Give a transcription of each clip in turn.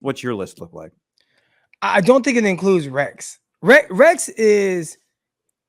What's your list look like? I don't think it includes Rex. Rex is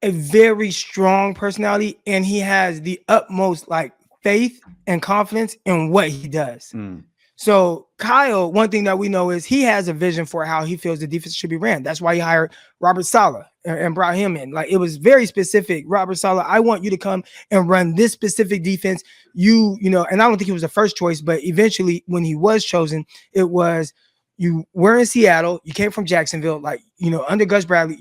a very strong personality, and he has the utmost like faith and confidence in what he does. Mm. So Kyle, one thing that we know is he has a vision for how he feels the defense should be ran. That's why he hired Robert Saleh and brought him in. Like, it was very specific. Robert Saleh, I want you to come and run this specific defense. And I don't think he was the first choice, but eventually when he was chosen, it was, you were in Seattle, you came from Jacksonville, like, under Gus Bradley,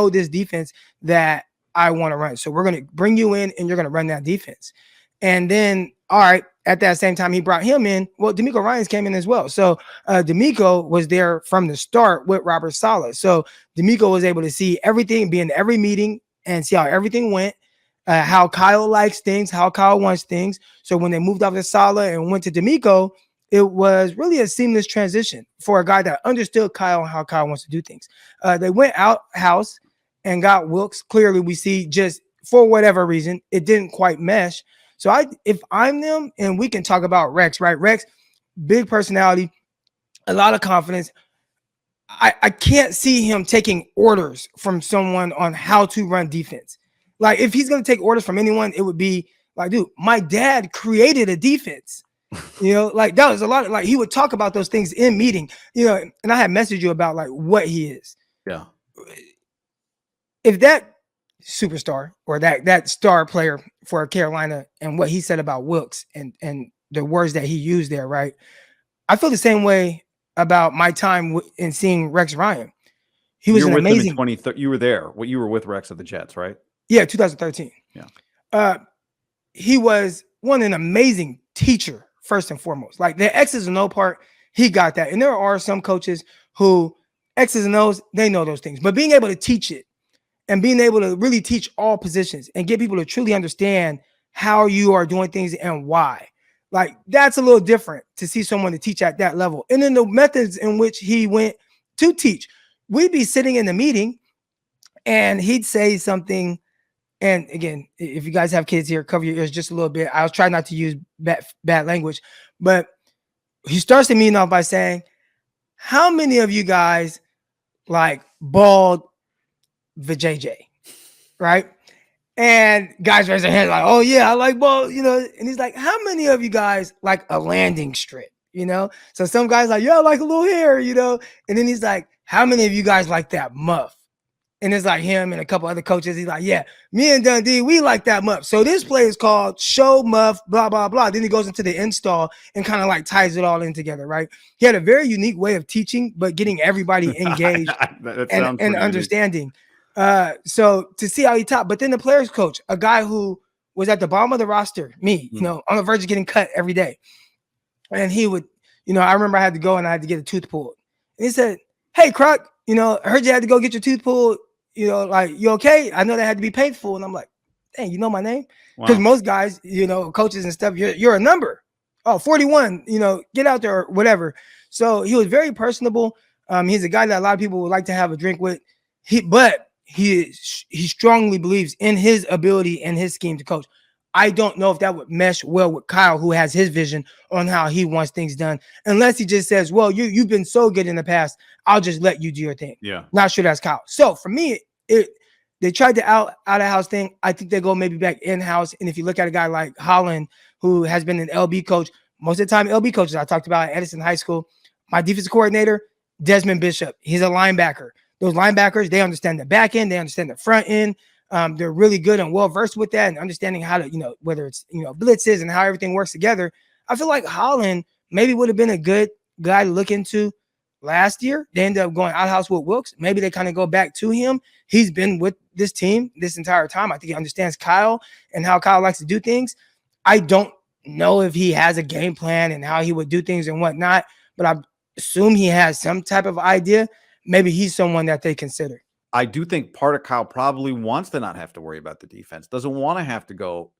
this defense that I want to run. So we're going to bring you in and you're going to run that defense. And then, all right, at that same time he brought him in, well, D'Amico Ryans came in as well. So D'Amico was there from the start with Robert Saleh. So D'Amico was able to see everything, be in every meeting and see how everything went, how Kyle likes things, how Kyle wants things. So when they moved off to Saleh and went to D'Amico, it was really a seamless transition for a guy that understood Kyle and how Kyle wants to do things. They went out house and got Wilks. Clearly, we see just for whatever reason, it didn't quite mesh. So if I'm them, and we can talk about Rex, right? Rex, big personality, a lot of confidence. I can't see him taking orders from someone on how to run defense. Like, if he's going to take orders from anyone, it would be like, dude, my dad created a defense. Like, that was a lot of, like, he would talk about those things in meeting, and I had messaged you about like what he is. Yeah. If that superstar or that star player for Carolina and what he said about Wilks and the words that he used there, right? I feel the same way about my time in seeing Rex Ryan. He was an amazing. You were there. You were with Rex at the Jets, right? Yeah, 2013. Yeah. He was an amazing teacher, first and foremost. Like, the X's and O part, he got that. And there are some coaches who X's and O's, they know those things. But being able to teach it and being able to really teach all positions and get people to truly understand how you are doing things and why, like, that's a little different to see someone to teach at that level. And then the methods in which he went to teach, we'd be sitting in the meeting and he'd say something. And again, if you guys have kids here, cover your ears just a little bit. I'll try not to use bad language, but he starts the meeting off by saying, how many of you guys like bald vajayjay, right? And guys raise their hands like, oh yeah, I like bald, and he's like, how many of you guys like a landing strip, So some guys like, yeah, I like a little hair, and then he's like, how many of you guys like that muff? And it's like him and a couple other coaches. He's like, yeah, me and Dundee, we like that muff. So this play is called show muff, blah, blah, blah. Then he goes into the install and kind of like ties it all in together, right? He had a very unique way of teaching, but getting everybody engaged and understanding. So to see how he taught, but then the players coach, a guy who was at the bottom of the roster, me, on the verge of getting cut every day. And he would, I remember I had to go and I had to get a tooth pulled. And he said, hey, Croc, I heard you had to go get your tooth pulled. Like, you okay? I know that had to be painful. And I'm like, dang, you know my name? Because most guys, coaches and stuff, you're a number. Oh, 41, get out there or whatever. So he was very personable. He's a guy that a lot of people would like to have a drink with. But he strongly believes in his ability and his scheme to coach. I don't know if that would mesh well with Kyle, who has his vision on how he wants things done, unless he just says, well, you've been so good in the past, I'll just let you do your thing. Yeah. Not sure that's Kyle. So for me, they tried the out of house thing. I think they go maybe back in-house. And if you look at a guy like Holland, who has been an LB coach, most of the time LB coaches I talked about at Edison High School, my defensive coordinator, Desmond Bishop, he's a linebacker. Those linebackers, they understand the back end, they understand the front end. They're really good and well-versed with that and understanding how to, whether it's, blitzes and how everything works together. I feel like Holland maybe would have been a good guy to look into last year. They ended up going out-house with Wilks. Maybe they kind of go back to him. He's been with this team this entire time. I think he understands Kyle and how Kyle likes to do things. I don't know if he has a game plan and how he would do things and whatnot, but I assume he has some type of idea. Maybe he's someone that they consider. I do think part of Kyle probably wants to not have to worry about the defense, doesn't want to have to go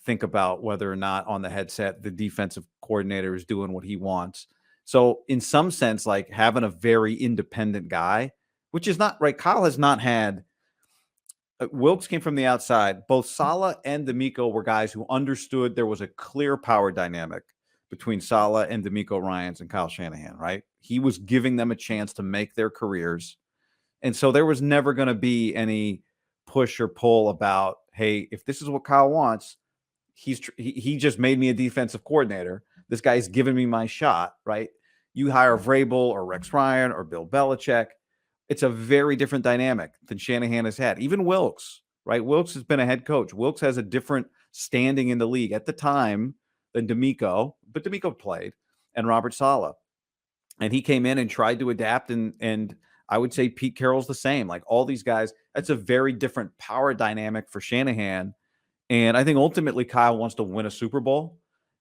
think about whether or not on the headset the defensive coordinator is doing what he wants. So in some sense, like having a very independent guy, which is not right. Kyle has not had Wilks came from the outside. Both Saleh and D'Amico were guys who understood there was a clear power dynamic between Saleh and D'Amico Ryans and Kyle Shanahan, right? He was giving them a chance to make their careers. And so there was never going to be any push or pull about, hey, if this is what Kyle wants, he just made me a defensive coordinator. This guy's giving me my shot, right? You hire Vrabel or Rex Ryan or Bill Belichick. It's a very different dynamic than Shanahan has had. Even Wilks, right? Wilks has been a head coach. Wilks has a different standing in the league at the time than D'Amico, but D'Amico played, and Robert Saleh. And he came in and tried to adapt, and I would say Pete Carroll's the same. Like all these guys, that's a very different power dynamic for Shanahan. And I think ultimately Kyle wants to win a Super Bowl.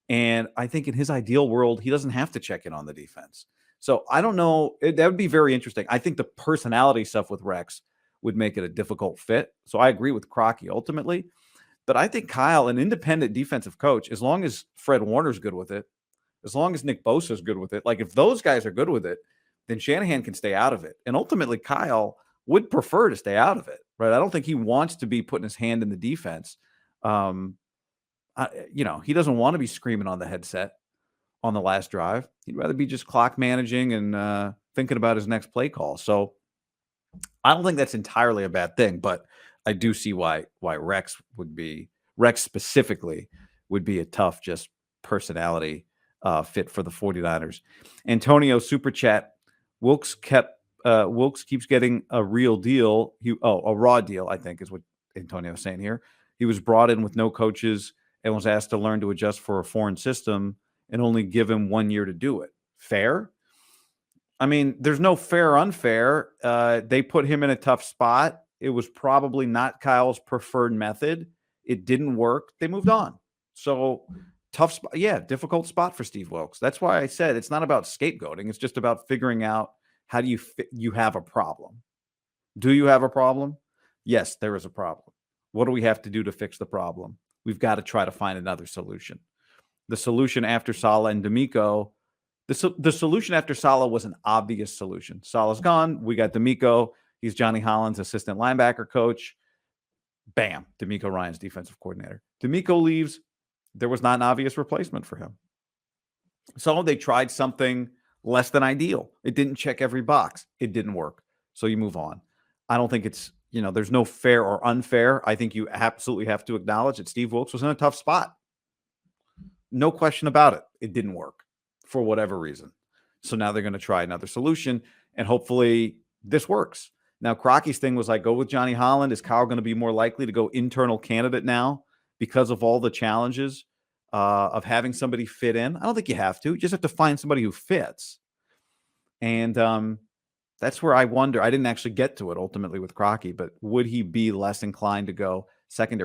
And I think in his ideal world, he doesn't have to check in on the defense. So I don't know. That would be very interesting. I think the personality stuff with Rex would make it a difficult fit. So I agree with Crocky ultimately. But I think Kyle, an independent defensive coach, as long as Fred Warner's good with it, as long as Nick Bosa's good with it, like if those guys are good with it, then Shanahan can stay out of it. And ultimately, Kyle would prefer to stay out of it, right? I don't think he wants to be putting his hand in the defense. He doesn't want to be screaming on the headset on the last drive. He'd rather be just clock managing and thinking about his next play call. So I don't think that's entirely a bad thing, but I do see why Rex specifically would be a tough just personality fit for the 49ers. Antonio Super Chat, Wilks keeps getting a real deal. A raw deal, I think is what Antonio's saying here. He was brought in with no coaches and was asked to learn to adjust for a foreign system and only give him 1 year to do it. Fair? I mean, there's no fair or unfair. They put him in a tough spot. It was probably not Kyle's preferred method. It didn't work. They moved on. So tough spot. Yeah, difficult spot for Steve Wilks. That's why I said it's not about scapegoating. It's just about figuring out how do you have a problem. Do you have a problem? Yes, there is a problem. What do we have to do to fix the problem? We've got to try to find another solution. The solution after Saleh and D'Amico, the solution after Saleh was an obvious solution. Saleh's gone. We got D'Amico. He's Johnny Holland's assistant linebacker coach. Bam, D'Amico Ryans defensive coordinator. D'Amico leaves. There was not an obvious replacement for him. So they tried something less than ideal. It didn't check every box. It didn't work. So you move on. I don't think it's, there's no fair or unfair. I think you absolutely have to acknowledge that Steve Wilks was in a tough spot. No question about it. It didn't work for whatever reason. So now they're going to try another solution, and hopefully this works. Now, Crocky's thing was like, go with Johnny Holland. Is Kyle going to be more likely to go internal candidate now because of all the challenges of having somebody fit in? I don't think you have to. You just have to find somebody who fits. And that's where I wonder. I didn't actually get to it ultimately with Crocky, but would he be less inclined to go secondary